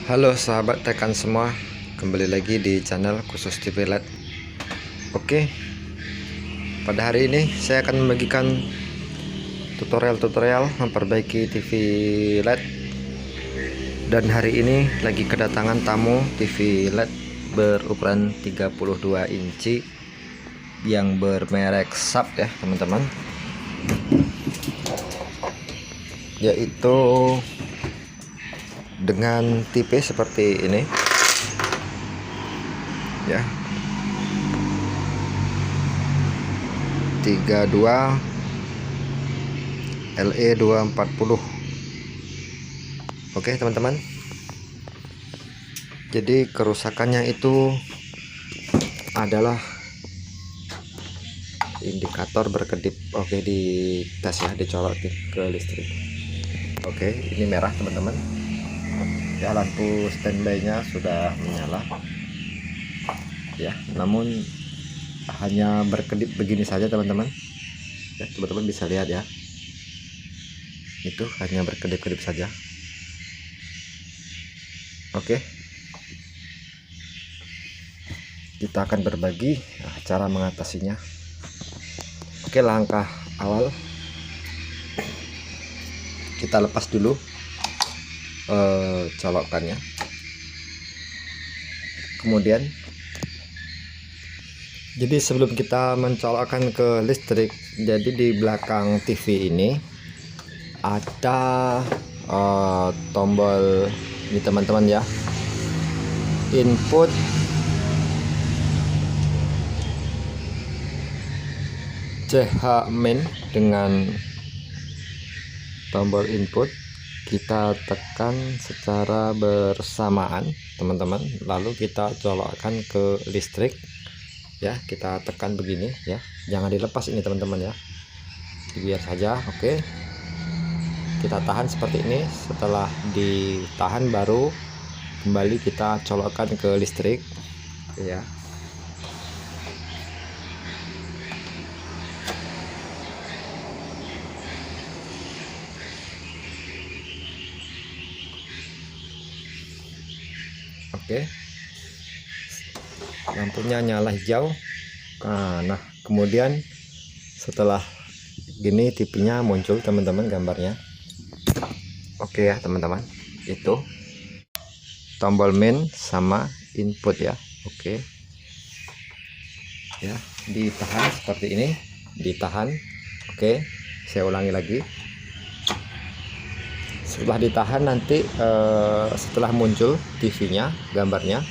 Halo sahabat tekan semua, kembali lagi di channel Khusus TV LED. Oke, pada hari ini saya akan membagikan tutorial memperbaiki TV LED. Dan hari ini lagi kedatangan tamu TV LED berukuran 32 inci yang bermerek Sharp ya teman-teman, yaitu dengan tipe seperti ini ya, 32 LE240. Oke teman-teman, jadi kerusakannya itu adalah indikator berkedip. Oke, di tes ya, dicolok ke listrik. Oke, ini merah teman-teman ya, lampu standby nya sudah menyala ya, namun hanya berkedip begini saja teman-teman ya, teman-teman bisa lihat ya, itu hanya berkedip-kedip saja. Oke, kita akan berbagi cara mengatasinya. Oke, langkah awal kita lepas dulu colokannya. Kemudian, jadi sebelum kita mencolokkan ke listrik, jadi di belakang TV ini ada tombol ini teman-teman ya, input CH main. Dengan tombol input kita tekan secara bersamaan teman-teman, lalu kita colokkan ke listrik ya, kita tekan begini ya, jangan dilepas ini teman-teman ya, biar saja. Oke, kita tahan seperti ini. Setelah ditahan baru kembali kita colokkan ke listrik ya. Oke, lampunya nyala hijau. Nah kemudian setelah gini TV-nya muncul teman-teman gambarnya. Oke ya teman-teman, itu tombol main sama input ya. Oke ya, ditahan seperti ini, ditahan. Oke, saya ulangi lagi. Setelah ditahan nanti setelah muncul TV-nya gambarnya,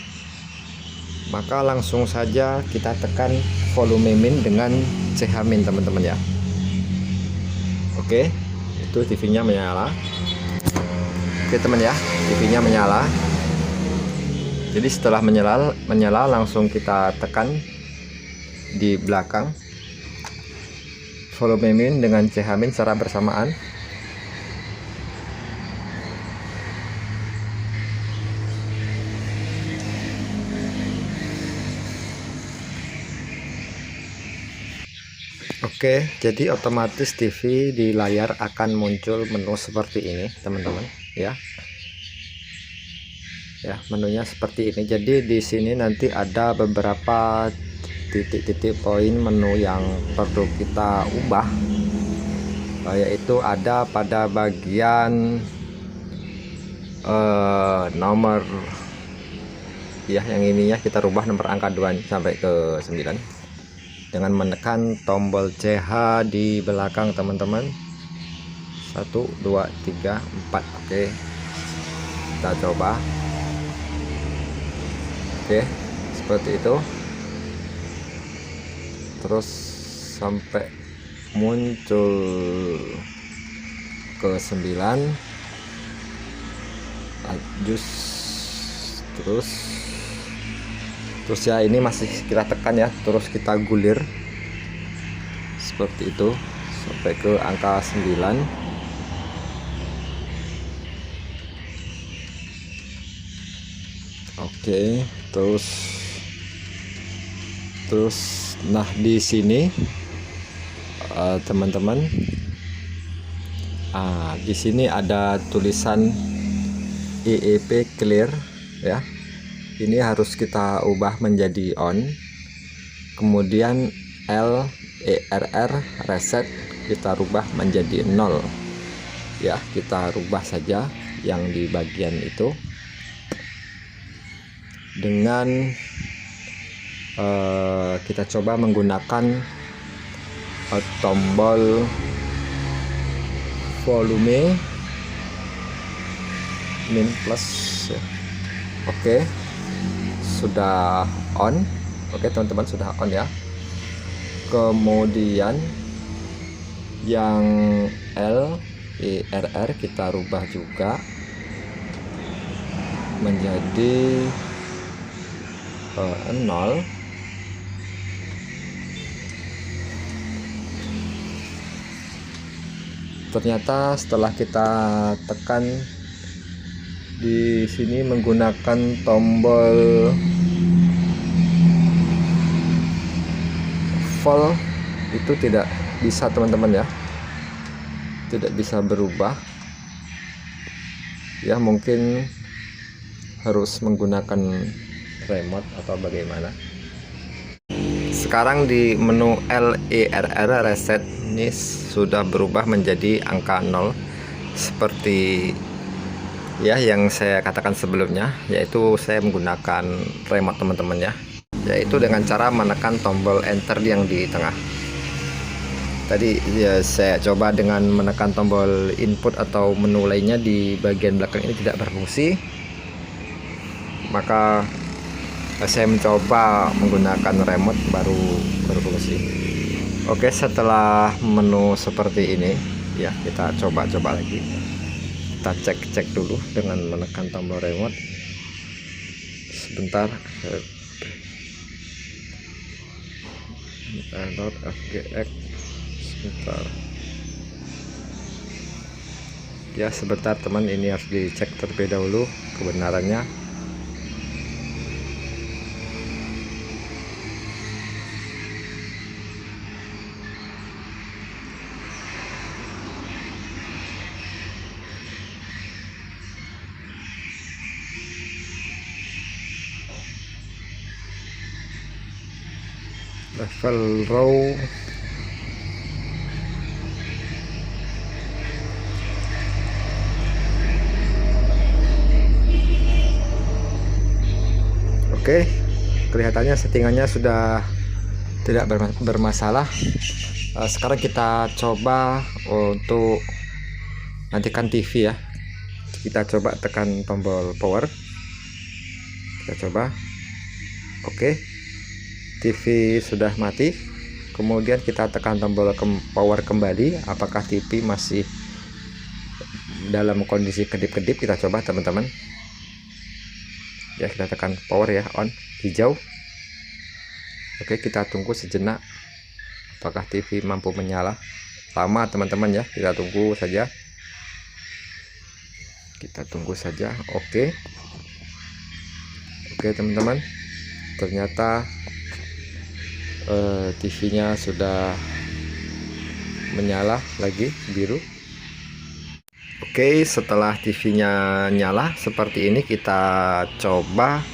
maka langsung saja kita tekan volume min dengan CH min teman-teman ya. Oke, itu TV-nya menyala. Oke teman ya, TV-nya menyala. Jadi setelah menyala langsung kita tekan di belakang volume min dengan CH min secara bersamaan. Oke, jadi otomatis TV di layar akan muncul menu seperti ini teman-teman ya. Ya, menunya seperti ini. Jadi di sini nanti ada beberapa titik-titik poin menu yang perlu kita ubah, yaitu ada pada bagian nomor ya, yang ininya kita rubah nomor angka 2 sampai ke 9 dengan menekan tombol CH di belakang teman-teman. 1 2 3 4. Oke, kita coba. Oke, seperti itu terus sampai muncul ke 9, lanjut terus ya, ini masih kita tekan ya, terus kita gulir seperti itu sampai ke angka 9. Oke, terus nah di sini teman-teman, di sini ada tulisan EEP clear ya, ini harus kita ubah menjadi on. Kemudian LERR reset kita rubah menjadi 0 ya, kita rubah saja yang di bagian itu dengan kita coba menggunakan tombol volume min plus ya. Oke, sudah on. Oke teman-teman, sudah on ya. Kemudian yang LERR kita rubah juga menjadi 0. Ternyata setelah kita tekan di sini menggunakan tombol vol itu tidak bisa teman-teman ya, tidak bisa berubah ya, mungkin harus menggunakan remote atau bagaimana. Sekarang di menu LERR reset ini sudah berubah menjadi angka 0 seperti ya yang saya katakan sebelumnya, yaitu saya menggunakan remote teman-teman ya, yaitu dengan cara menekan tombol enter yang di tengah. Tadi ya saya coba dengan menekan tombol input atau menu lainnya di bagian belakang ini tidak berfungsi, maka saya mencoba menggunakan remote baru berfungsi. Oke, setelah menu seperti ini ya, kita coba lagi, kita cek dulu dengan menekan tombol remote sebentar. Download FGX sebentar ya, sebentar teman, ini harus dicek terlebih dahulu kebenarannya. Level row oke, kelihatannya settingannya sudah tidak bermasalah. Sekarang kita coba untuk matikan TV ya, kita coba tekan tombol power, kita coba. Oke, TV sudah mati. Kemudian kita tekan tombol power kembali, apakah TV masih dalam kondisi kedip-kedip, kita coba teman-teman ya, kita tekan power ya, on, hijau. Oke, kita tunggu sejenak apakah TV mampu menyala. Lama teman-teman ya, kita tunggu saja, kita tunggu saja. Oke teman-teman, ternyata TV-nya sudah menyala lagi biru. Oke, setelah TV-nya nyala seperti ini, kita coba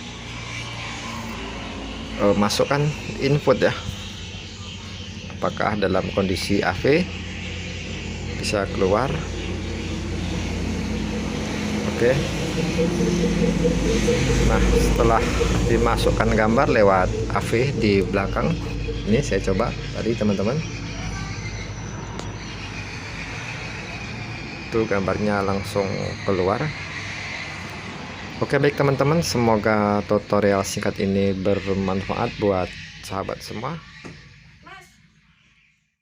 masukkan input ya, apakah dalam kondisi AV, bisa keluar. Oke, nah setelah dimasukkan gambar lewat AV di belakang ini, saya coba tadi teman-teman, itu gambarnya langsung keluar. Oke, baik teman-teman, semoga tutorial singkat ini bermanfaat buat sahabat semua.